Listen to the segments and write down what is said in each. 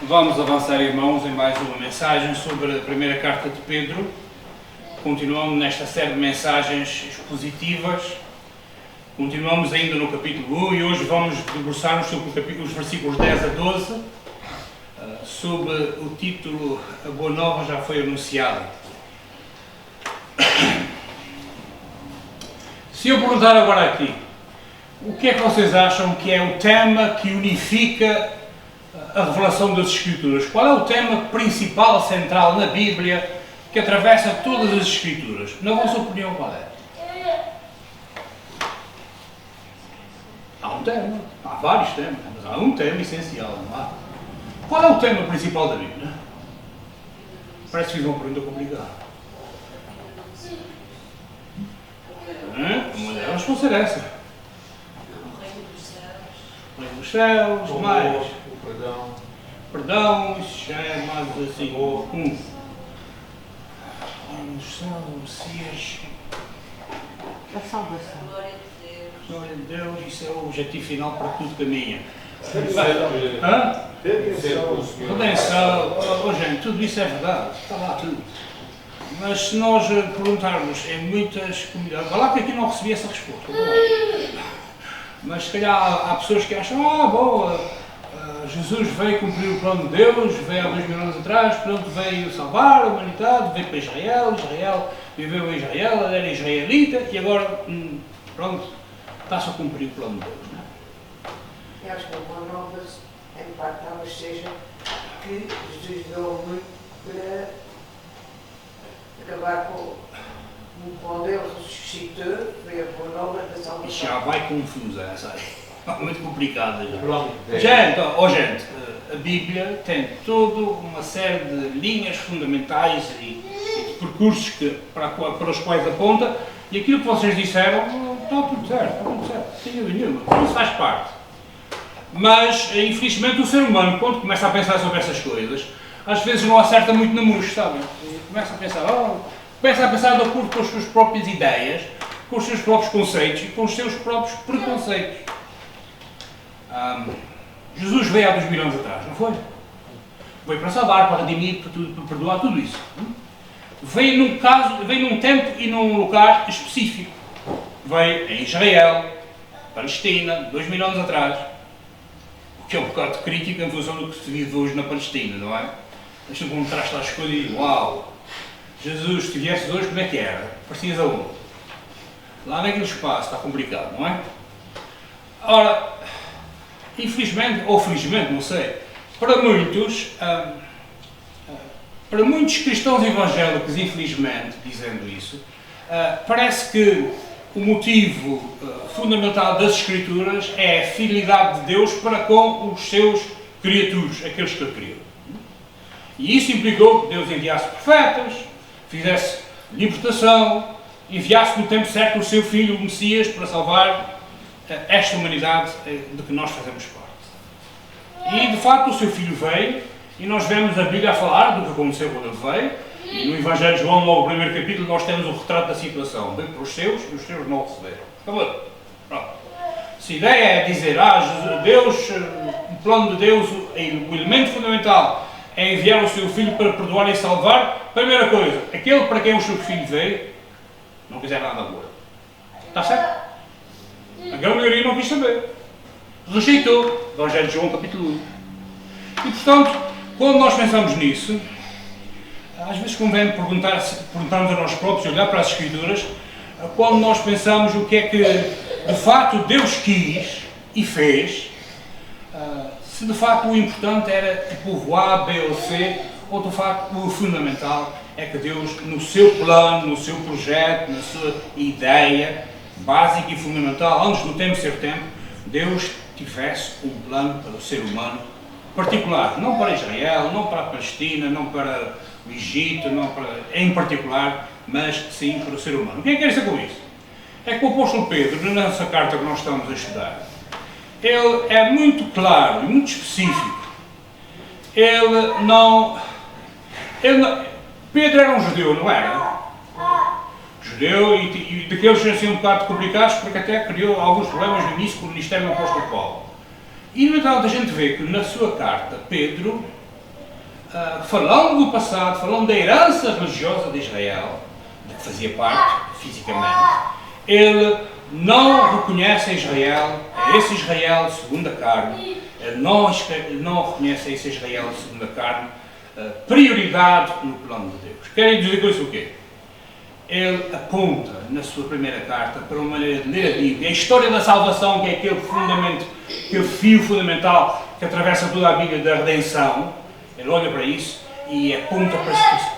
Vamos avançar, irmãos, em mais uma mensagem sobre a primeira carta de Pedro. Continuamos nesta série de mensagens expositivas. Continuamos ainda no capítulo 1 e hoje vamos debruçar-nos sobre os versículos 10 a 12, sob o título A Boa Nova Já Foi Anunciada. Se eu perguntar agora aqui, o que é que vocês acham que é o tema que unifica a revelação das Escrituras? Qual é o tema principal, central na Bíblia, que atravessa todas as Escrituras? Na vossa opinião, qual é? Há um tema, há vários temas, mas há um tema essencial, não há? Qual é o tema principal da Bíblia? Parece que fiz uma pergunta complicada. Uma delas pode ser essa. O reino dos céus, mais. O Perdão, isso já é mais assim. O reino dos céus, o Messias. A salvação. Glória a Deus, isso é o objetivo final para tudo caminha. Redenção, gente, tudo isso é verdade, está lá tudo. Mas se nós perguntarmos em muitas comunidades, vá lá que aqui não recebi essa resposta. Mas se calhar há pessoas que acham, boa, Jesus veio cumprir o plano de Deus, veio há 2000 anos atrás, pronto, veio salvar a humanidade, veio para Israel viveu em Israel, ele era israelita e agora, pronto, está-se a cumprir o plano de Deus. Não é? Eu acho que a boa nova, em parte, talvez seja que Jesus deu muito para acabar com o pão dele, ressuscitou, foi a boa nova da salvação. Isso já vai confusa, essa aí. Muito complicada já. Gente, a Bíblia tem toda uma série de linhas fundamentais e de percursos para os quais aponta, e aquilo que vocês disseram, está tudo certo, sem dúvida nenhuma, isso faz parte. Mas, infelizmente, o ser humano, quando começa a pensar sobre essas coisas, às vezes não acerta muito na mousse, sabem? Começa a pensar de acordo com as suas próprias ideias, com os seus próprios conceitos e com os seus próprios preconceitos. Jesus veio há 2000 anos atrás, não foi? Veio para salvar, para redimir, para perdoar, tudo isso. Veio num tempo e num lugar específico. Veio em Israel, Palestina, 2000 anos atrás. O que é um bocado crítico em função do que se vive hoje na Palestina, não é? Deixa-me contrastar as coisas e digo, uau! Jesus, se viesses hoje, como é que era? Parecias aonde? Lá naquele espaço, está complicado, não é? Ora, infelizmente, ou felizmente, não sei, para muitos cristãos evangélicos, infelizmente, dizendo isso, parece que o motivo fundamental das Escrituras é a fidelidade de Deus para com os seus criaturas, aqueles que Ele criou. E isso implicou que Deus enviasse profetas, fizesse libertação, enviasse no tempo certo o seu Filho, o Messias, para salvar esta humanidade de que nós fazemos parte. E, de facto, o seu Filho veio, e nós vemos a Bíblia a falar do que aconteceu quando Ele veio, e no Evangelho de João, logo no primeiro capítulo, nós temos o retrato da situação. Veio para os seus, e os seus não o receberam. Acabou. Pronto. Se a ideia é dizer, Deus, o plano de Deus, o elemento fundamental é enviar o seu Filho para perdoar e salvar, primeira coisa, aquele para quem o seu Filho veio, não quiser nada boa. Está certo? A grande maioria não quis saber. Rejeitou. Evangelho de João, capítulo 1. E, portanto, quando nós pensamos nisso, às vezes convém perguntarmos a nós próprios, olhar para as Escrituras, quando nós pensamos o que é que, de facto, Deus quis e fez, se de facto o importante era o povo A, B ou C, ou de facto o fundamental é que Deus, no seu plano, no seu projeto, na sua ideia básica e fundamental, antes do tempo ser tempo, Deus tivesse um plano para o ser humano particular, não para Israel, não para a Palestina, não para o Egito, não para, em particular, mas sim para o ser humano. O que é que quer dizer com isso? É que o apóstolo Pedro, nessa carta que nós estamos a estudar, ele é muito claro e muito específico. Pedro era um judeu, não era? Judeu e daqueles assim um bocado complicados, porque até criou alguns problemas no início com o ministério do apóstolo Paulo. E no entanto a gente vê que na sua carta, Pedro falando do passado, falando da herança religiosa de Israel, de que fazia parte fisicamente, ele não reconhece a Israel, a esse Israel segundo a carne, ele não reconhece a esse Israel segundo a carne prioridade no plano de Deus. Querem dizer com isso o quê? Ele aponta na sua primeira carta para uma maneira de ler a Bíblia, a história da salvação, que é aquele fio fundamental que atravessa toda a Bíblia da redenção. Ele olha para isso e aponta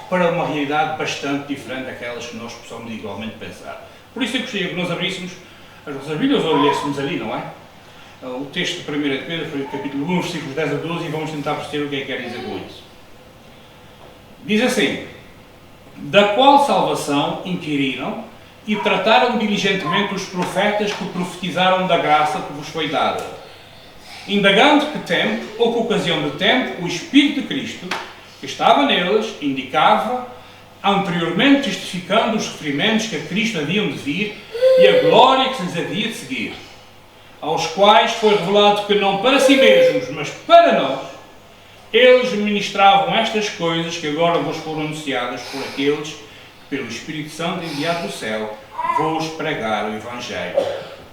para uma realidade bastante diferente daquelas que nós possamos igualmente pensar. Por isso eu gostaria que nós abríssemos as nossas Bíblias ou lêssemos ali, não é? O texto de 1 de Pedro foi o capítulo 1, versículos 10 a 12, e vamos tentar perceber o que é que quer dizer com isso. Diz assim: da qual salvação inquiriram e trataram diligentemente os profetas que profetizaram da graça que vos foi dada, indagando que tempo ou que ocasião de tempo o Espírito de Cristo, que estava neles, indicava, anteriormente testificando os referimentos que a Cristo haviam de vir e a glória que se lhes havia de seguir, aos quais foi revelado que não para si mesmos, mas para nós, eles ministravam estas coisas que agora vos foram anunciadas por aqueles que, pelo Espírito Santo enviado do céu, vos pregaram o Evangelho,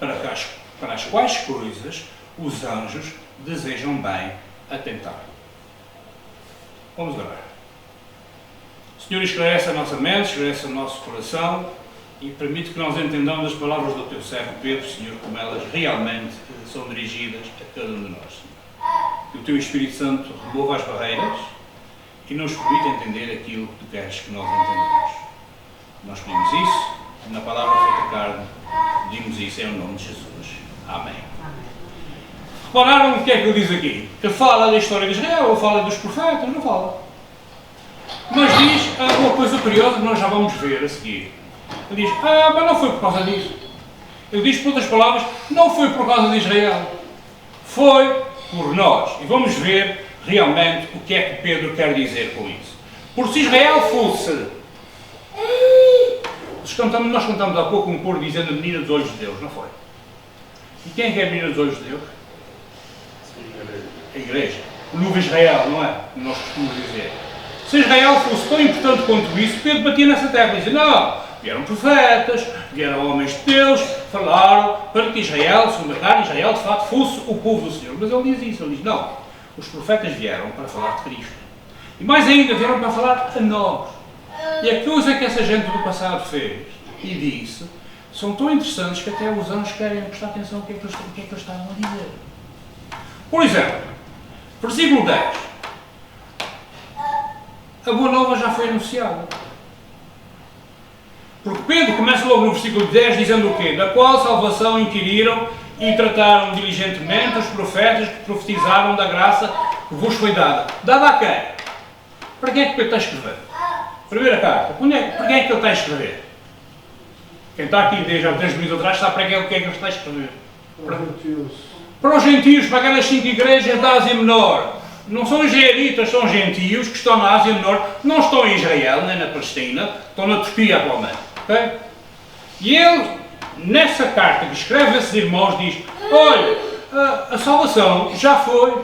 para as quais coisas os anjos desejam bem atentar. Vamos orar. Senhor, esclarece a nossa mente, esclarece o nosso coração e permite que nós entendamos as palavras do teu servo Pedro, Senhor, como elas realmente são dirigidas a cada um de nós, Senhor. Que o teu Espírito Santo remova as barreiras e nos permita entender aquilo que tu queres que nós entendamos. Nós pedimos isso, na palavra feita carne, pedimos isso em nome de Jesus. Amém. Repararam o que é que ele diz aqui? Ele fala da história de Israel, ele fala dos profetas, não fala. Mas diz uma coisa curiosa que nós já vamos ver a seguir. Ele diz, mas não foi por causa disso. Ele diz, por outras palavras, não foi por causa de Israel. Foi por nós. E vamos ver realmente o que é que Pedro quer dizer com isso. Por se Israel fosse... Nós cantamos há pouco um coro dizendo a menina dos olhos de Deus, não foi? E quem é que é a menina dos olhos de Deus? A igreja. O novo Israel, não é? Como nós costumamos dizer. Se Israel fosse tão importante quanto isso, Pedro batia nessa terra e dizia, não, vieram profetas, vieram homens de Deus, falaram para que Israel, segundo a carne, Israel de facto fosse o povo do Senhor. Mas ele diz isso, ele diz, não, os profetas vieram para falar de Cristo. E mais ainda, vieram para falar a nós. E a coisa que essa gente do passado fez e disse, são tão interessantes que até os anjos querem prestar atenção ao que é que eles estavam a dizer. Por exemplo, versículo 10. A boa nova já foi anunciada. Porque Pedro começa logo no versículo 10 dizendo o quê? Da qual salvação inquiriram e trataram diligentemente os profetas que profetizaram da graça que vos foi dada. Dada a quem? Para quem é que Pedro está a escrever? Primeira carta. Para quem é que ele está a escrever? Quem está aqui desde há 3 minutos atrás sabe para quem é que ele está a escrever. Para os gentios, para aquelas 5 igrejas da Ásia Menor. Não são israelitas, são gentios que estão na Ásia Menor, não estão em Israel, nem na Palestina, estão na Turquia atualmente. Okay? E ele, nessa carta que escreve a esses irmãos, diz, olha, a salvação já foi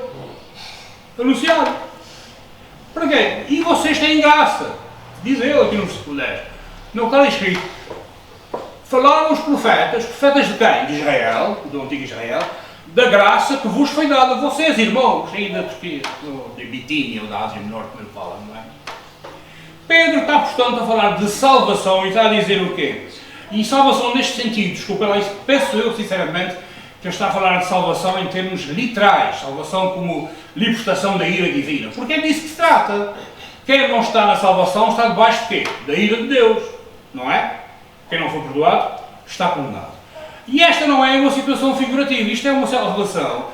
anunciada. Para quê? E vocês têm graça. Diz ele aqui no versículo 10. Não está escrito. Falaram os profetas de quem? De Israel, do antigo Israel, da graça que vos foi dada a vocês, irmãos, aí da Turquia, de Bitínia ou da Ásia Menor, como ele fala, não é? Pedro está, portanto, a falar de salvação e está a dizer o quê? E salvação neste sentido, desculpa lá, isso penso eu, sinceramente, que ele está a falar de salvação em termos literais, salvação como libertação da ira divina, porque é disso que se trata. Quem não está na salvação está debaixo de quê? Da ira de Deus, não é? Quem não for perdoado está condenado. E esta não é uma situação figurativa, isto é uma salvação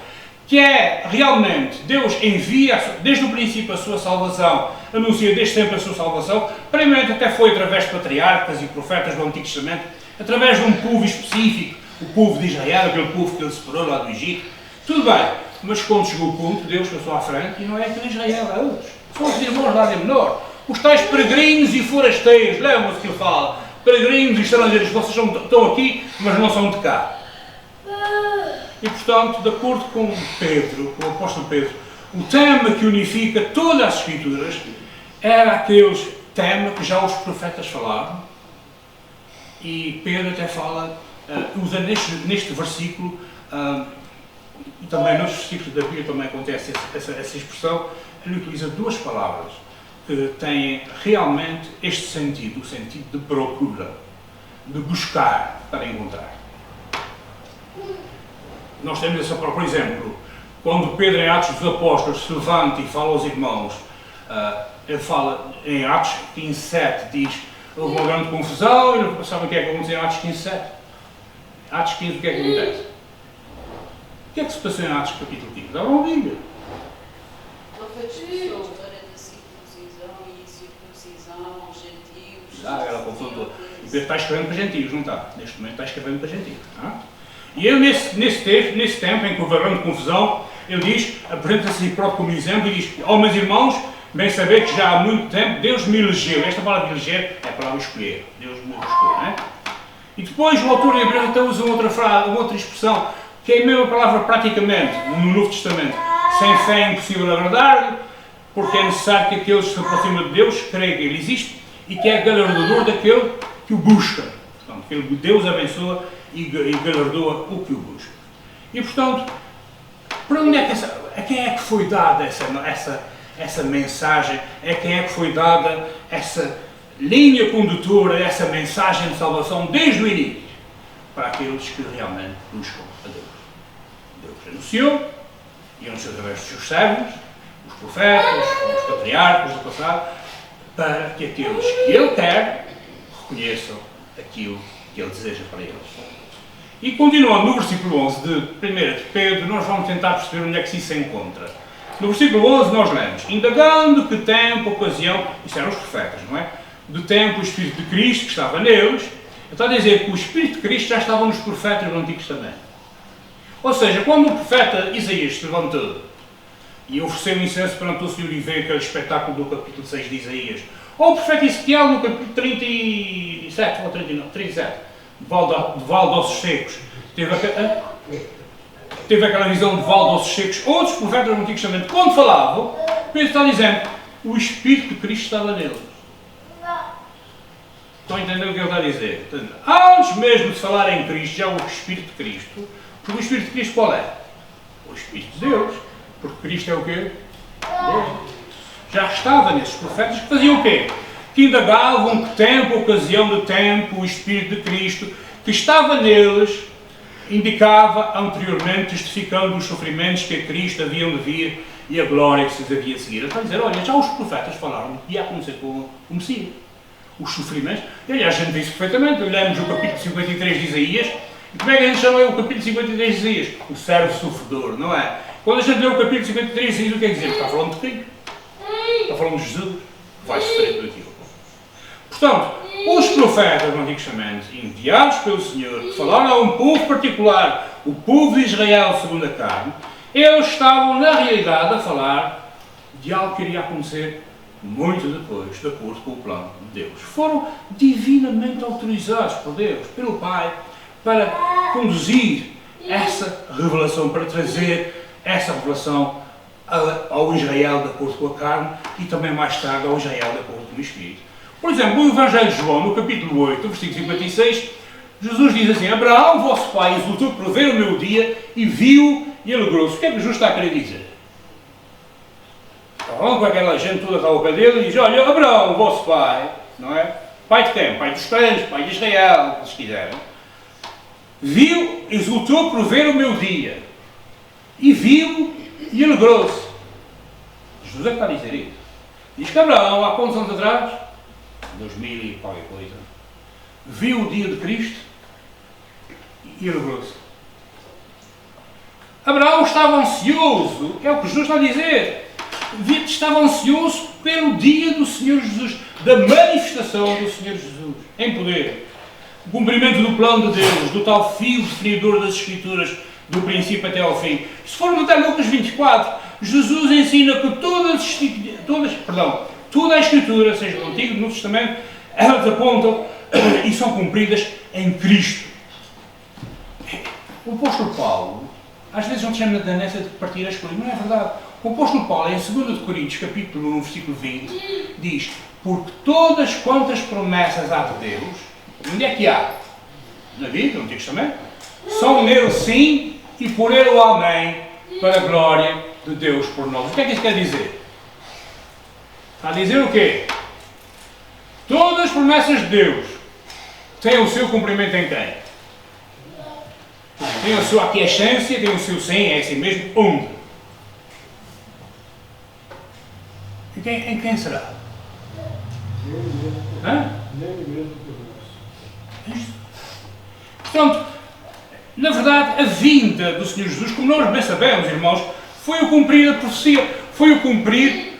que é realmente, Deus envia desde o princípio a sua salvação, anuncia desde sempre a sua salvação, primeiramente até foi através de patriarcas e profetas do Antigo Testamento, através de um povo específico, o povo de Israel, aquele povo que ele separou lá do Egito, tudo bem, mas quando chegou o ponto, Deus passou à frente e não é aquele Israel, é outros, são os irmãos da Ásia Menor, os tais peregrinos e forasteiros, lembram-se que ele fala, peregrinos e estrangeiros, vocês estão aqui, mas não são de cá. E portanto, de acordo com Pedro, com o apóstolo Pedro, O tema que unifica todas as Escrituras era aquele tema que já os profetas falaram, e Pedro até fala, usa neste versículo, e também nos versículos da Bíblia também acontece essa expressão. Ele utiliza duas palavras que têm realmente este sentido, o sentido de procura, de buscar para encontrar. Nós temos essa, por exemplo, quando Pedro em Atos dos Apóstolos se levanta e fala aos irmãos, ele fala em Atos 15:7, diz, houve uma grande confusão, e não sabem o que é que aconteceu em Atos 15:7. Atos 15, o que é que acontece? O que é que se passou em Atos capítulo 15? Abram a Bíblia. Não foi discussão da circuncisão e circuncisão aos gentios. Ela confundou. E Pedro está escrevendo para gentios, não está? Neste momento está escrevendo para gentios. Não é? E ele, nesse tempo em que houve grande confusão, ele diz, apresenta-se a si próprio como exemplo e diz: ó meus irmãos, bem saber que já há muito tempo Deus me elegeu. Esta palavra eleger é a palavra escolher. Deus me escolheu, não é? E depois o autor de Hebreus até usa outra frase, outra expressão, que é a mesma palavra praticamente, no Novo Testamento. Sem fé é impossível agradar-lhe, porque é necessário que aqueles que se aproximam de Deus creem que Ele existe e que é galardoador daquele que o busca. Portanto, que Deus abençoa e galardoa o que o busca. E portanto, para onde é que a quem é que foi dada essa mensagem? A quem é que foi dada essa linha condutora, essa mensagem de salvação desde o início? Para aqueles que realmente buscam a Deus. Deus anunciou, e anunciou através dos seus servos, os profetas, os patriarcas do passado, para que aqueles que Ele quer reconheçam aquilo que Ele deseja para eles. E continuando no versículo 11 de 1 de Pedro, nós vamos tentar perceber onde é que isso se encontra. No versículo 11 nós lemos: indagando que tempo, ocasião, isto eram os profetas, não é? Do tempo o Espírito de Cristo que estava neles. Está a dizer que o Espírito de Cristo já estava nos profetas do Antigo Testamento. Ou seja, quando o profeta Isaías se levantou e ofereceu incenso perante o Senhor e veio aquele espetáculo do capítulo 6 de Isaías, ou o profeta Ezequiel no capítulo 37, ou 39, 37, de Vale de Ossos Secos, teve aquela visão de Vale de Ossos Secos. Outros profetas do Antigo Testamento, quando falavam, Pedro está dizendo, o Espírito de Cristo estava neles. Estão a entender o que ele está a dizer? Portanto, antes mesmo de falar em Cristo, já o Espírito de Cristo, porque o Espírito de Cristo qual é? O Espírito de Deus. Porque Cristo é o quê? Deus. Já estava nesses profetas que faziam o quê? Que indagavam que tempo, ocasião de tempo, o Espírito de Cristo, que estava neles, indicava anteriormente, testificando os sofrimentos que a Cristo haviam de vir e a glória que se lhes havia de seguir. Ele está a dizer, olha, já os profetas falaram do que ia acontecer com o Messias. Os sofrimentos, e aliás a gente vê isso perfeitamente, olhamos o capítulo 53 de Isaías, e como é que a gente chama o capítulo 53 de Isaías? O servo sofredor, não é? Quando a gente lê o capítulo 53 de Isaías, o que é dizer? Está falando de Cristo, está falando de Jesus, que vai sofrer tudo aquilo. Portanto, os profetas do Antigo Testamento, enviados pelo Senhor, que falaram a um povo particular, o povo de Israel segundo a carne, eles estavam na realidade a falar de algo que iria acontecer muito depois, de acordo com o plano de Deus. Foram divinamente autorizados por Deus, pelo Pai, para conduzir essa revelação, para trazer essa revelação ao Israel de acordo com a carne e também mais tarde ao Israel de acordo com o Espírito. Por exemplo, no Evangelho de João, no capítulo 8, versículo 56, Jesus diz assim: Abraão, vosso pai, exultou por ver o meu dia e viu e alegrou-se. O que é que Jesus está a querer dizer? Falando com aquela gente toda à boca dele e diz: olha, Abraão, o vosso pai, não é? Pai de quem? Pai dos crentes, pai de Israel, se quiserem. Viu, exultou por ver o meu dia. E viu e alegrou-se. Jesus é que está a dizer isso. Diz que Abraão, há quantos anos atrás? 2000 e qualquer coisa. Viu o dia de Cristo e alegrou-se. Abraão estava ansioso, é o que Jesus está a dizer. Estava ansioso pelo dia do Senhor Jesus, da manifestação do Senhor Jesus, em poder. O cumprimento do plano de Deus, do tal fio definidor das Escrituras, do princípio até ao fim. Se formos até Lucas 24, Jesus ensina que toda a Escritura, seja no Antigo ou no Novo Testamento, elas apontam e são cumpridas em Cristo. O apóstolo Paulo, às vezes não te chama da nessa de partir as coisas, não é verdade. O O apóstolo Paulo, em 2 Coríntios, capítulo 1, versículo 20, diz: porque todas quantas promessas há de Deus, onde é que há? Na Bíblia, no Antigo Testamento, são nele sim e por ele o amém, para a glória de Deus por nós. O que é que isso quer dizer? Está a dizer o quê? Todas as promessas de Deus têm o seu cumprimento em quem? Tem a sua aquiescência, tem o seu sim, é assim mesmo, onde? Em quem será? Hã? Isto. Portanto, na verdade, a vinda do Senhor Jesus, como nós bem sabemos, irmãos, foi o cumprir a profecia, foi o cumprir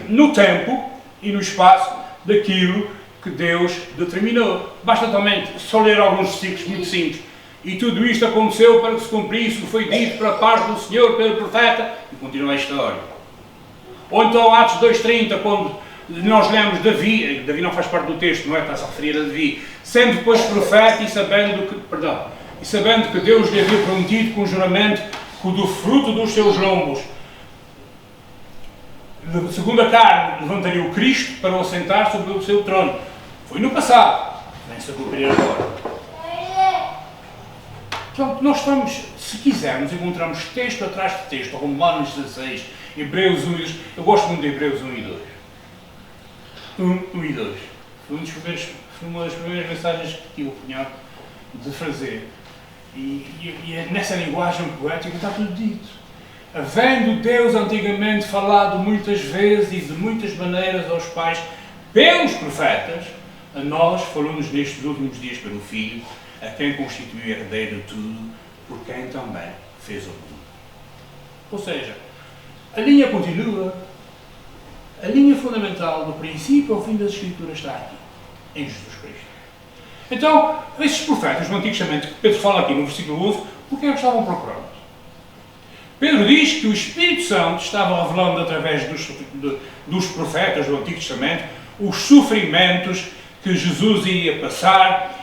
no tempo e no espaço daquilo que Deus determinou. Basta também só ler alguns versículos muito simples. E tudo isto aconteceu para que se cumprisse o que foi dito pela parte do Senhor pelo profeta, e continua a história. Ou então Atos 2:30, quando nós lemos Davi não faz parte do texto, não é? Está-se a referir a Davi, sendo depois profeta e sabendo que Deus lhe havia prometido com juramento que do fruto dos seus lombos, segundo a carne, levantaria o Cristo para o assentar sobre o seu trono. Foi no passado, vem-se a cumprir agora. Portanto, nós estamos, se quisermos, encontramos texto atrás de texto, Romanos 16, Hebreus 1 e 2. Eu gosto muito de Hebreus 1 e 2. 1 e 2. Foi uma das primeiras mensagens que tive o cunhado de fazer. E é nessa linguagem poética está tudo dito. Havendo Deus antigamente falado muitas vezes e de muitas maneiras aos pais pelos profetas, a nós falou-nos nestes últimos dias pelo Filho, a quem constituiu herdeiro de tudo, por quem também fez o mundo. Ou seja, a linha continua, a linha fundamental do princípio ao fim das Escrituras está aqui, em Jesus Cristo. Então, esses profetas do Antigo Testamento, que Pedro fala aqui no versículo 11, o que é que estavam procurando? Pedro diz que o Espírito Santo estava revelando através dos profetas do Antigo Testamento os sofrimentos que Jesus iria passar,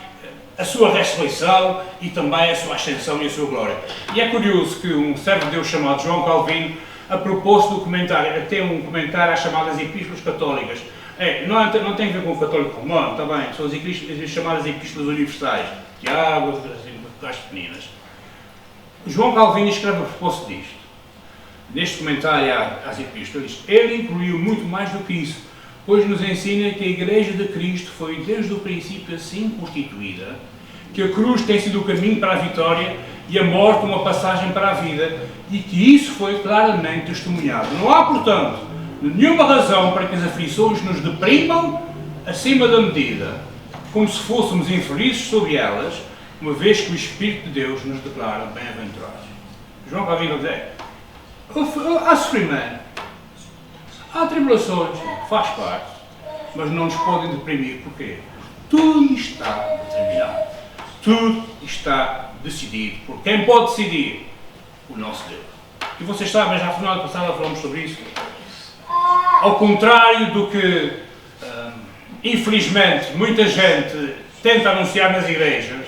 a sua ressurreição e também a sua ascensão e a sua glória. E é curioso que um servo de Deus chamado João Calvino, a propósito do comentário, tem um comentário às chamadas epístolas católicas. Não tem a ver com o católico romano, está bem, são as chamadas epístolas universais, Tiago, as pequeninas. João Calvino escreve a propósito disto. Neste comentário às epístolas, ele incluiu muito mais do que isso, pois nos ensina que a Igreja de Cristo foi desde o princípio assim constituída, que a cruz tem sido o caminho para a vitória e a morte uma passagem para a vida, e que isso foi claramente testemunhado. Não há, portanto, nenhuma razão para que as aflições nos deprimam acima da medida, como se fôssemos infelizes sobre elas, uma vez que o Espírito de Deus nos declara bem-aventurados. João Calvino diz: há sofrimento, há tribulações, faz parte, mas não nos podem deprimir. Porquê? Tudo está determinado. Tudo está decidido. Por quem pode decidir? O nosso Deus. E vocês sabem, já na semana passada falamos sobre isso. Ao contrário do que, infelizmente, muita gente tenta anunciar nas igrejas,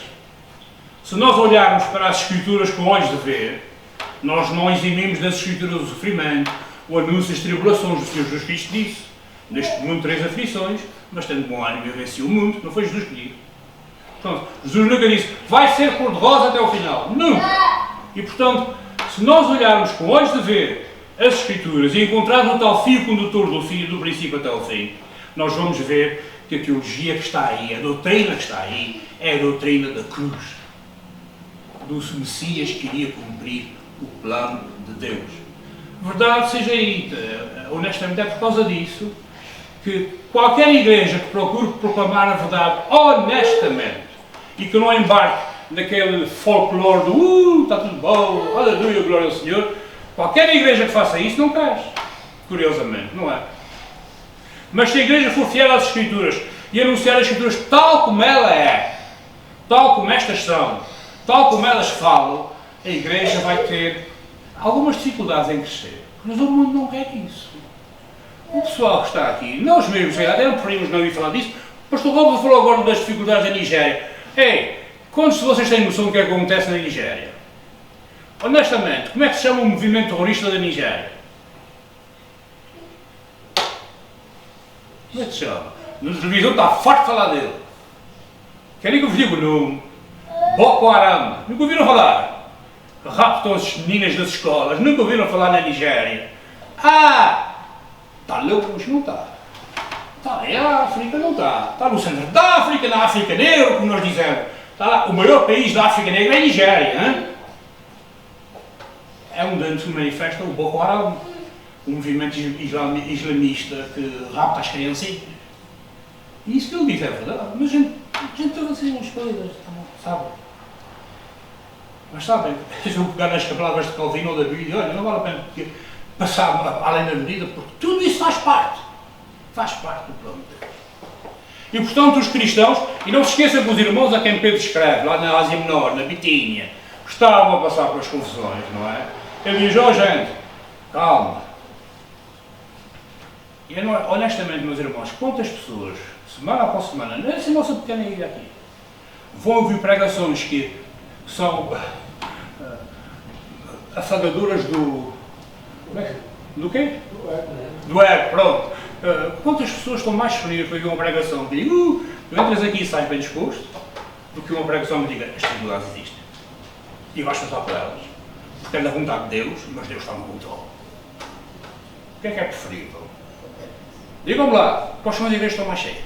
se nós olharmos para as Escrituras com olhos de ver, nós não eximimos das Escrituras do sofrimento, o anúncio das tribulações. O Senhor Jesus Cristo disse: neste mundo 3 aflições, mas tendo bom ânimo, eu venci o mundo. Não foi Jesus que disse. Portanto, Jesus nunca disse: vai ser cor-de-rosa até ao final. Nunca! E portanto, se nós olharmos com olhos de ver as Escrituras e encontrarmos o tal fio condutor do princípio até ao fim, nós vamos ver que a teologia que está aí, a doutrina que está aí, é a doutrina da cruz, do Messias que iria cumprir o plano de Deus. Verdade seja dita, honestamente, é por causa disso que qualquer igreja que procure proclamar a verdade honestamente e que não embarque naquele folclore do está tudo bom, aleluia, glória ao Senhor, qualquer igreja que faça isso não cresce, curiosamente, não é? Mas se a igreja for fiel às Escrituras e anunciar as Escrituras tal como ela é, tal como estas são, tal como elas falam, a igreja vai ter algumas dificuldades em crescer. Mas o mundo não quer isso. O pessoal que está aqui, nós mesmos, até preferimos não ir falar disso. O pastor Robo falou agora das dificuldades da Nigéria. Ei, quantos de vocês têm noção do que é que acontece na Nigéria? Honestamente, como é que se chama o movimento terrorista da Nigéria? Como é que se chama? Na televisão está farto de falar dele. Querem que eu vos diga o nome? Boko Haram. Nunca ouviram falar? Raptam as meninas das escolas. Nunca ouviram falar na Nigéria. Ah! Está longe? Não está. Está em África? Não está. Está no centro da África, na África Negra, como nós dizemos. Está lá. O maior país da África Negra é a Nigéria. Hein? É onde se manifesta o Boko Haram, um movimento islamista que rapta as criancinhas. E isso que ele diz é verdade, mas a gente está a dizer umas coisas, sabe? Mas sabem, se eu pegar nas palavras de Calvino ou da Bíblia, olha, não vale a pena passar além da medida, porque tudo isso faz parte do plano de Deus. E portanto os cristãos, e não se esqueçam que os irmãos a quem Pedro escreve, lá na Ásia Menor, na Bitínia, estavam a passar pelas confusões, não é? Ele diz, oh gente, calma. E honestamente, meus irmãos, quantas pessoas, semana após semana, nessa nossa pequena ilha aqui, vão ouvir pregações que são assadadoras do... Do quê? Do ego, pronto. Quantas pessoas estão mais felizes para ouvir uma pregação que diga, tu entras aqui e sais bem disposto, do que uma pregação que diga, as dificuldades existem. E vais passar por elas. Porque é da vontade de Deus, mas Deus está no controle. O que é preferível? Digam-me lá, quais são as igrejas que estão mais cheias?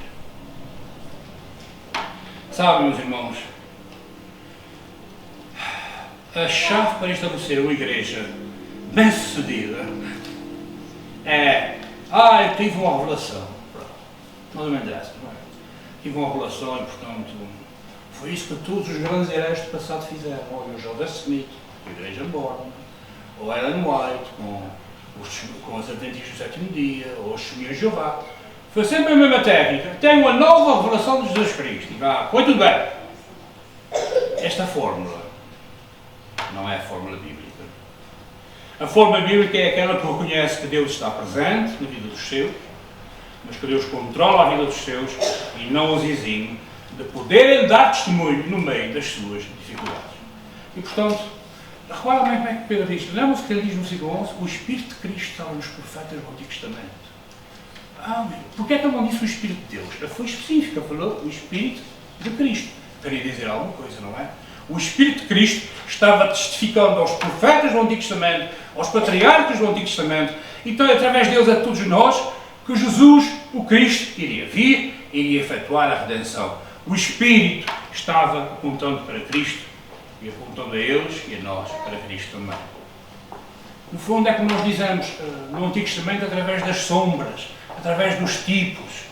Sabem, meus irmãos, a chave para estabelecer uma igreja bem-sucedida é, eu tive uma revelação. Mais ou menos essa, não é? Tive uma revelação e, portanto, foi isso que todos os grandes heróis do passado fizeram. Ou o Joseph Smith, com a Igreja Mormon, ou Ellen White, com os Adventistas do Sétimo Dia, ou os Testemunhas de Jeová. Foi sempre a mesma técnica. Tem uma nova revelação de Jesus Cristo. Foi tudo bem. Esta fórmula não é a fórmula bíblica. A fórmula bíblica é aquela que reconhece que Deus está presente na vida dos seus, mas que Deus controla a vida dos seus e não os exime de poderem dar testemunho no meio das suas dificuldades. E, portanto, repara bem como é que Pedro diz. Lembra-se que ele diz no versículo 11, o Espírito de Cristo estava nos profetas do Antigo Testamento. Porquê é que ele não disse o Espírito de Deus? Ele foi específico, ele falou o Espírito de Cristo. Queria dizer alguma coisa, não é? O Espírito de Cristo estava testificando aos profetas do Antigo Testamento, aos patriarcas do Antigo Testamento, então através deles a todos nós, que Jesus, o Cristo, iria vir, iria efetuar a redenção. O Espírito estava apontando para Cristo e apontando a eles e a nós para Cristo também. No fundo é como nós dizemos no Antigo Testamento, através das sombras, através dos tipos.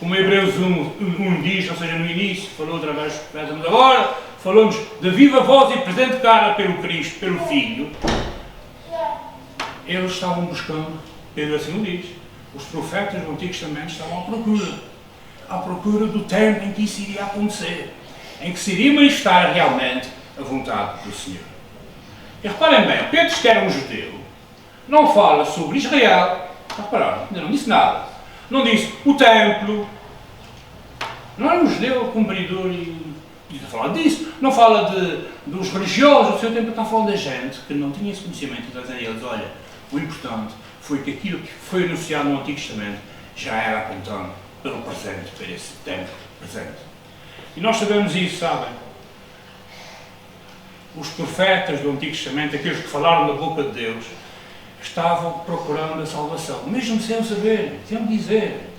Como Hebreus 1 diz, ou seja, no início, falou através dos profetas, mas agora falou-nos de viva voz e presente cara pelo Cristo, pelo Filho. Eles estavam buscando, Pedro assim o diz, os profetas do Antigo Testamento estavam à procura do tempo em que isso iria acontecer, em que se iria manifestar realmente a vontade do Senhor. E reparem bem, Pedro, que era um judeu, não fala sobre Israel, repararam, ainda não disse nada. Não disse o templo, não era um judeu cumpridor e está a falar disso. Não fala dos religiosos, o seu tempo está falando da gente que não tinha esse conhecimento e está a dizer a eles, olha, o importante foi que aquilo que foi anunciado no Antigo Testamento já era apontando pelo presente, para esse tempo presente. E nós sabemos isso, sabem? Os profetas do Antigo Testamento, aqueles que falaram da boca de Deus, estavam procurando a salvação, mesmo sem o saber, sem o dizer.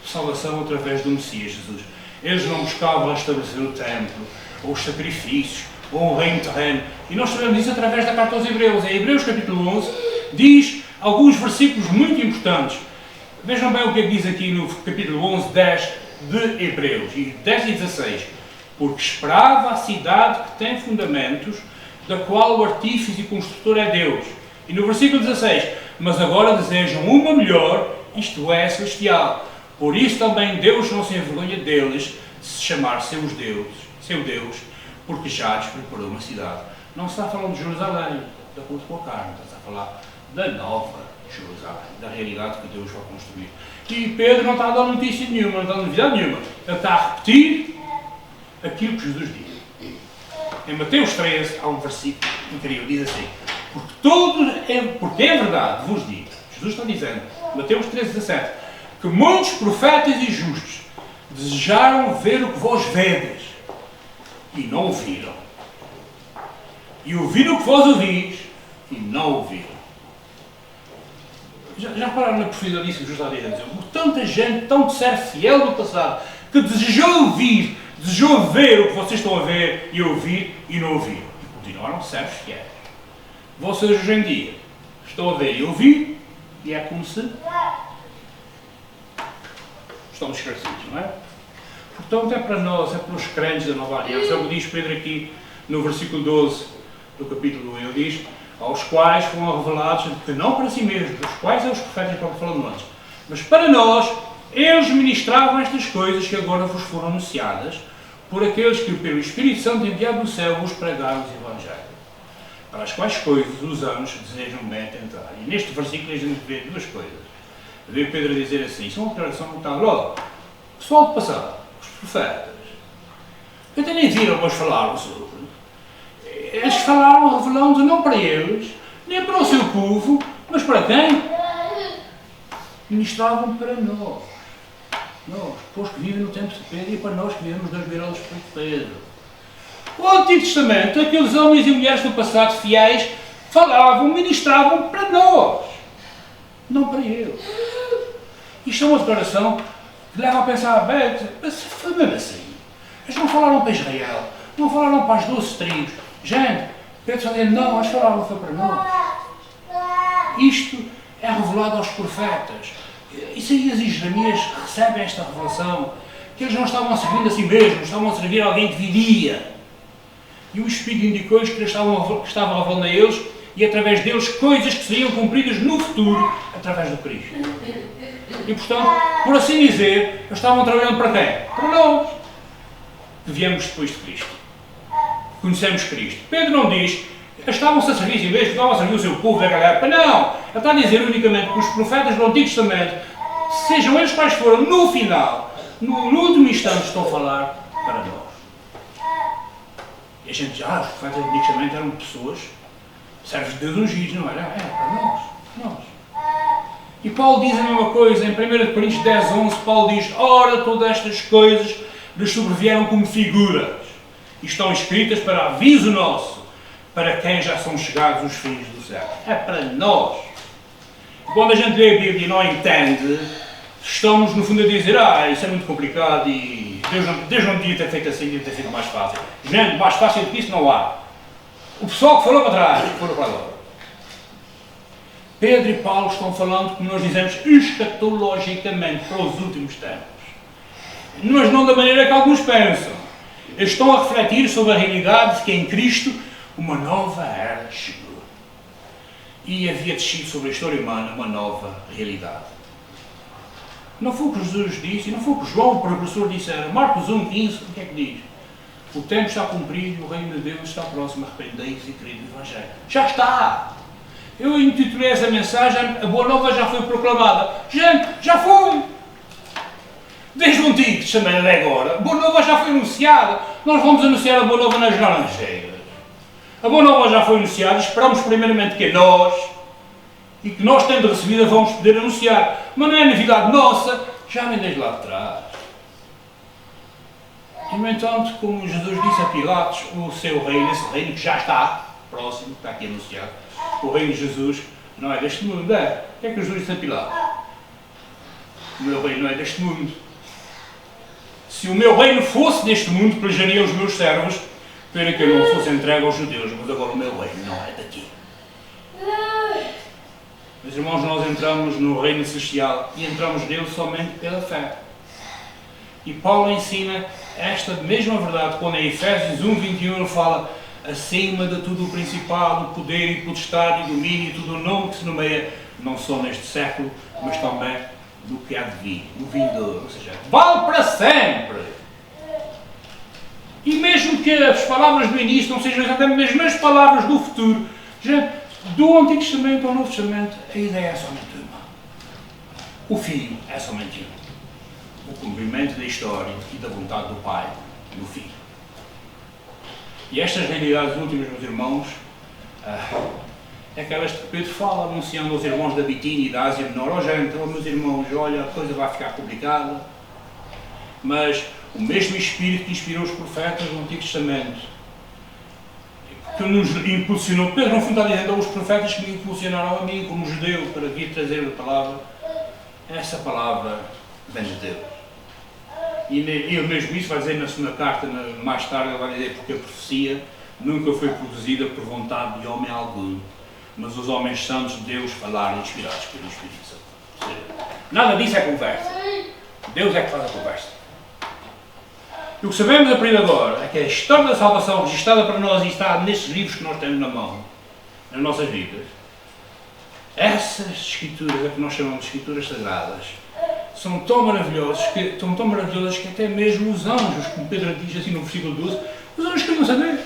Salvação através do Messias Jesus. Eles não buscavam estabelecer o templo, ou os sacrifícios, ou o reino terreno. E nós sabemos isso através da carta aos Hebreus. Em Hebreus capítulo 11, diz alguns versículos muito importantes. Vejam bem o que diz aqui no capítulo 11, 10 de Hebreus, e 10 e 16. Porque esperava a cidade que tem fundamentos, da qual o artífice e construtor é Deus. E no versículo 16, mas agora desejam uma melhor, isto é, celestial. Por isso também Deus não se envergonha deles, de se chamar seu Deus, porque já lhes preparou uma cidade. Não se está falando de Jerusalém, de acordo com a carne, está a falar da nova Jerusalém, da realidade que Deus vai construir. E Pedro não está a dar notícia nenhuma, não está a dar novidade nenhuma. Ele está a repetir aquilo que Jesus disse. Em Mateus 13 há um versículo incrível, diz assim, porque é verdade, vos digo, Jesus está dizendo, Mateus 13, 17, que muitos profetas e justos desejaram ver o que vós vedes e não o viram. E ouvir o que vós ouvis e não ouviram. Já pararam na profundidade disso que Jesus está a dizer? Tanta gente tão de ser fiel do passado que desejou ouvir, desejou ver o que vocês estão a ver e a ouvir e não ouviram. E continuaram servos fiéis. Vocês hoje em dia estão a ver e a ouvir e é como se estão esclarecidos, não é? Portanto, é para nós, é para os crentes da Nova Aliança. É o que diz Pedro aqui no versículo 12 do capítulo 1. Ele diz: aos quais foram revelados, que não para si mesmos, os quais é os profetas que estão falando antes, mas para nós, eles ministravam estas coisas que agora vos foram anunciadas, por aqueles que, pelo Espírito Santo enviado do céu, vos pregaram os Evangelhos. Para as quais coisas os anos desejam bem atentar. E neste versículo a gente vê duas coisas. Veio Pedro a dizer assim, isso é uma declaração muito logo. O pessoal do passado, os profetas, até nem viram, mas falaram sobre. Eles falaram, revelando não para eles, nem para o seu povo, mas para quem? Ministravam para nós. Nós, os que vivem no tempo de Pedro, e para nós que vivemos nas viradas de Pedro. O Antigo Testamento, aqueles homens e mulheres do passado fiéis, falavam, ministravam para nós, não para eles. Isto é uma declaração que leva a pensar, mas foi mesmo assim. Eles não falaram para Israel, não falaram para as 12 tribos. Gente, Pedro está dizendo, não, eles falaram foi para nós. Isto é revelado aos profetas. Isaías e Jeremias recebem esta revelação, que eles não estavam a servir a si mesmos, estavam a servir a alguém que viria. E o Espírito indicou-lhes que estavam revelando a eles, e através deles, coisas que seriam cumpridas no futuro, através do Cristo. E portanto, por assim dizer, eles estavam trabalhando para quem? Para nós, que viemos depois de Cristo. Conhecemos Cristo. Pedro não diz, estavam-se a servir a si mesmos, estavam a servir o seu povo daquela época. Não! Ele está a dizer unicamente que os profetas do Antigo Testamento, sejam eles quais foram, no final, no último instante, estão a falar para nós. E a gente diz, os profetas do Antigo Testamento eram pessoas, servos de Deus ungidos, não era? É para nós. E Paulo diz a mesma coisa, em 1 Coríntios 10, 11, Paulo diz, ora, todas estas coisas lhes sobrevieram como figuras, e estão escritas para aviso nosso, para quem já são chegados os fins do céu. É para nós. Quando a gente lê a Bíblia e não entende, estamos no fundo a dizer, isso é muito complicado e Deus não devia ter feito assim, devia ter sido mais fácil. Gente, mais fácil do que isso não há. O pessoal que falou para trás, foram para agora. Pedro e Paulo estão falando, como nós dizemos, escatologicamente, para os últimos tempos. Mas não da maneira que alguns pensam. Eles estão a refletir sobre a realidade de que em Cristo uma nova era chegou. E havia descido sobre a história humana uma nova realidade. Não foi o que Jesus disse, e não foi o que João, o precursor, disse. Marcos 1, 15, o que é que diz? O tempo está cumprido e o reino de Deus está próximo. Arrependei-vos e crede no Evangelho. Já está! Eu intitulei essa mensagem, a Boa Nova já foi proclamada. Gente, já foi! Desde o Antigo Testamento até agora, a Boa Nova já foi anunciada. Nós vamos anunciar a Boa Nova nas Laranjeiras. A Boa Nova já foi anunciada, esperamos primeiramente que nós, e que nós tendo recebida vamos poder anunciar. Mas não é novidade nossa, já vem desde lá de trás. E, no entanto, como Jesus disse a Pilatos, o seu reino, esse reino que já está próximo, está aqui anunciado, o reino de Jesus não é deste mundo, é? O que é que Jesus disse a Pilatos? O meu reino não é deste mundo. Se o meu reino fosse deste mundo, pelejaria os meus servos para que eu não fosse entregue aos judeus, mas agora o meu reino não é daqui. Meus irmãos, nós entramos no reino celestial e entramos nele somente pela fé. E Paulo ensina esta mesma verdade quando em Efésios 1:21 ele fala acima de tudo o principado, poder e potestade e domínio e tudo o nome que se nomeia, não só neste século, mas também do que há de vir, no vindouro, ou seja, vale para sempre. E mesmo que as palavras do início não sejam exatamente as mesmas palavras do futuro, gente, do Antigo Testamento ao Novo Testamento, a ideia é somente uma. O Filho é somente um. O cumprimento da história e da vontade do Pai e do Filho. E estas realidades últimas, meus irmãos, É aquelas que Pedro fala, anunciando aos irmãos da Bitínia e da Ásia Menor: ó gente, ó meus irmãos, olha, a coisa vai ficar complicada. Mas o mesmo Espírito que inspirou os profetas do Antigo Testamento, que nos impulsionou, Pedro não está dizendo aos profetas que me impulsionaram a mim como judeu para vir trazer a palavra, essa palavra vem de Deus. E ele mesmo isso vai dizer na segunda carta, mais tarde ele vai dizer: porque a profecia nunca foi produzida por vontade de homem algum, mas os homens santos de Deus falaram inspirados pelo Espírito Santo. Ou seja, nada disso é conversa. Deus é que faz a conversa. E o que sabemos a partir de agora é que a história da salvação registrada para nós e está nestes livros que nós temos na mão, nas nossas vidas, essas escrituras, é que nós chamamos de escrituras sagradas, são tão maravilhosas que até mesmo os anjos, como Pedro diz assim no versículo 12, os anjos queriam saber,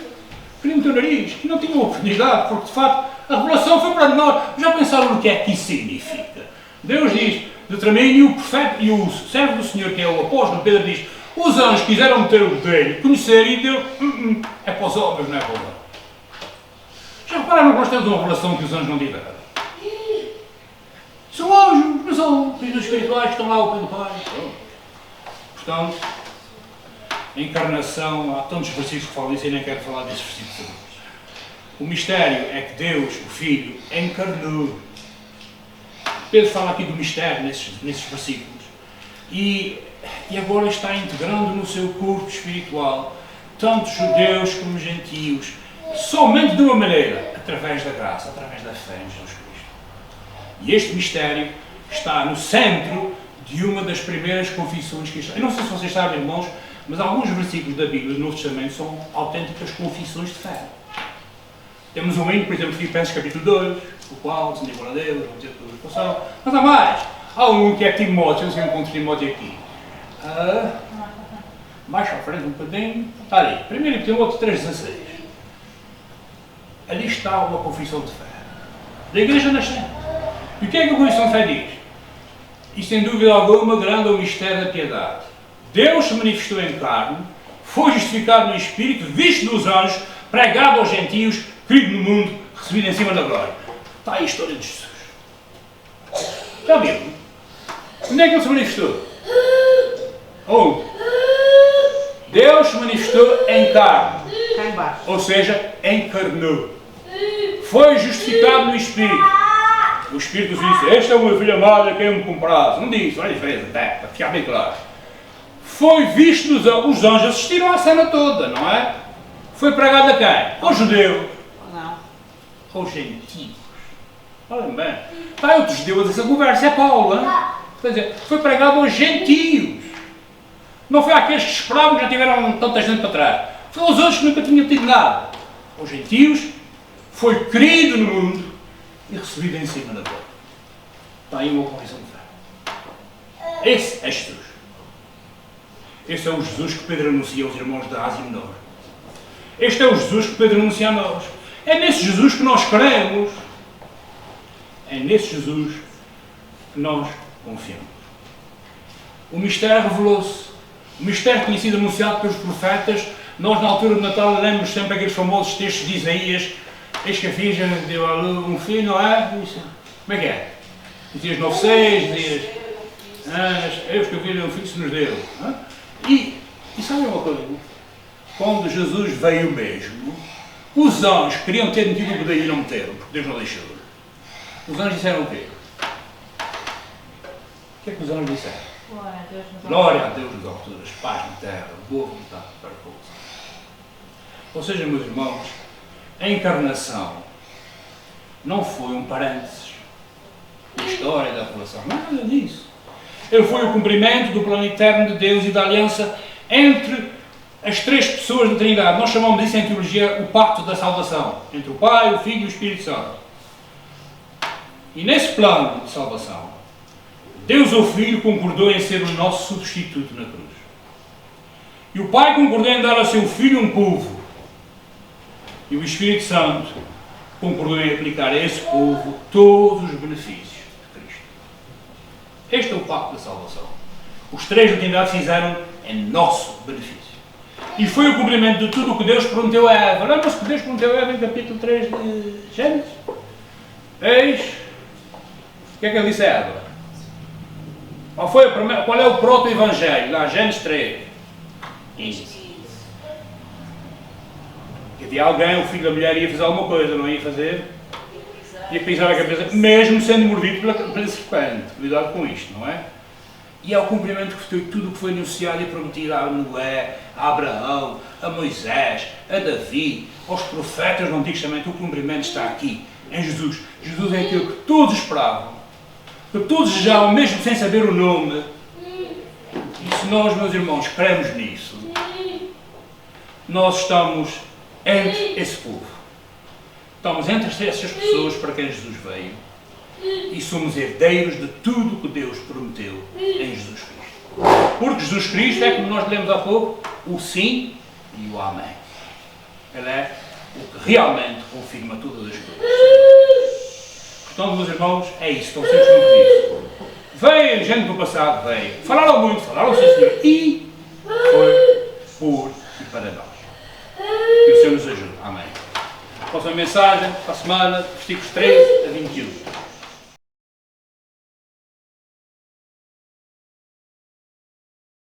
queriam ter o nariz, que não tinham oportunidade, porque de facto a revelação foi para nós. Já pensaram no que é que isso significa? Deus diz, determine, e o profeta e o servo do Senhor, que é o apóstolo Pedro, diz: os anjos quiseram meter o dele, conhecer, e Deus, é para os homens, não é para os anjos. Já repararam que nós temos uma revelação que os anjos não tiveram? São anjos, não são filhos espirituais que estão lá ao pé do Pai. Portanto, a encarnação, há tantos versículos que falam disso e nem quero falar desses versículos. O mistério é que Deus, o Filho, encarnou. Pedro fala aqui do mistério nesses versículos. E agora está integrando no seu corpo espiritual tanto judeus como gentios, somente de uma maneira: através da graça, através da fé em Jesus Cristo. E este mistério está no centro de uma das primeiras confissões cristãs. Eu não sei se vocês sabem, irmãos, mas alguns versículos da Bíblia do Novo Testamento são autênticas confissões de fé. Temos um hino, por exemplo, Filipenses capítulo 2, o qual, se não a Deus, vamos ter toda a expansão. Mas há mais. Há um que é Timóteo, eu não sei se encontro Timóteo aqui. Mais à frente um bocadinho. Está ali. 1 Timóteo 3,16. Ali está uma confissão de fé da Igreja nascente. E o que é que a confissão de fé diz? E sem dúvida alguma, grande é o mistério da piedade. Deus se manifestou em carne, foi justificado no Espírito, visto dos anjos, pregado aos gentios, crido no mundo, recebido em cima da glória. Está aí a história de Jesus. Já viram? Onde é que ele se manifestou? Onde? Deus se manifestou em carne. Cá embaixo. Ou seja, encarnou. Foi justificado no Espírito. O Espírito disse: este é o meu filho amado, quem me compraz. Não disse, olha a diferença, para ficar bem claro. Foi visto dos anjos. Os anjos assistiram à cena toda, não é? Foi pregado a quem? Ao judeu. Não. Aos gentios. Olhem bem. Está outro judeu a dizer essa conversa, é Paulo, hein? Quer dizer, foi pregado aos gentios. Não foi àqueles que esperavam que já tiveram tanta gente para trás. Foi aos outros que nunca tinham tido nada. Aos gentios, foi querido no mundo e recebido em cima da glória. Está aí uma confissão de fé. Esse é Jesus. Este é o Jesus que Pedro anuncia aos irmãos da Ásia Menor. Este é o Jesus que Pedro anuncia a nós. É nesse Jesus que nós queremos. É nesse Jesus que nós confiamos. O mistério revelou-se. O mistério tinha sido anunciado pelos profetas. Nós, na altura do Natal, lemos sempre aqueles famosos textos de Isaías: eis que a Virgem deu à luz um filho, não é? Isso. Como é que é? Dias 9,6, dias... eis que a Virgem um filho se nos deu. E sabem uma coisa? Quando Jesus veio mesmo, os anjos queriam ter metido o poder e não meteram, porque Deus não deixou. Os anjos disseram o quê? O que é que os anjos disseram? Glória a Deus nas alturas, paz na terra, boa vontade para todos. Ou seja, meus irmãos, a encarnação não foi um parênteses na história da revelação, não é nada disso. Ele foi o cumprimento do plano eterno de Deus e da aliança entre as três pessoas da Trindade. Nós chamamos disso em teologia o pacto da salvação, entre o Pai, o Filho e o Espírito Santo. E nesse plano de salvação, Deus, o Filho, concordou em ser o nosso substituto na cruz. E o Pai concordou em dar ao seu Filho um povo. E o Espírito Santo concordou em aplicar a esse povo todos os benefícios de Cristo. Este é o pacto da salvação. Os três da Trindade fizeram em nosso benefício. E foi o cumprimento de tudo o que Deus prometeu a Eva. Lembra-se que Deus prometeu a Eva em capítulo 3 de Gênesis? Eis, o que é que ele disse a Eva? Qual é o proto-evangelho? Lá, Gênesis 3. Havia alguém, o filho da mulher ia fazer alguma coisa, não ia fazer? Ia pisar a cabeça, mesmo sendo mordido pela serpente. Cuidado com isto, não é? E é o cumprimento de tudo o que foi anunciado e prometido a Noé, a Abraão, a Moisés, a Davi, aos profetas do Antigo Testamento. O cumprimento está aqui, em Jesus. Jesus é aquilo que todos esperavam, que todos desejavam, mesmo sem saber o nome. E se nós, meus irmãos, cremos nisso, nós estamos entre esse povo. Estamos entre essas pessoas para quem Jesus veio e somos herdeiros de tudo o que Deus prometeu em Jesus Cristo. Porque Jesus Cristo é, como nós lemos há pouco, o sim e o amém. Ele é o que realmente confirma todas as coisas. Portanto, meus irmãos, é isso. Estão sempre juntos nisso. Veio gente do passado, veio. Falaram muito, falaram sim, Senhor. E foi por e para nós. Que o Senhor nos ajude. Amém. Próxima mensagem, para a semana, versículos 13 a 21.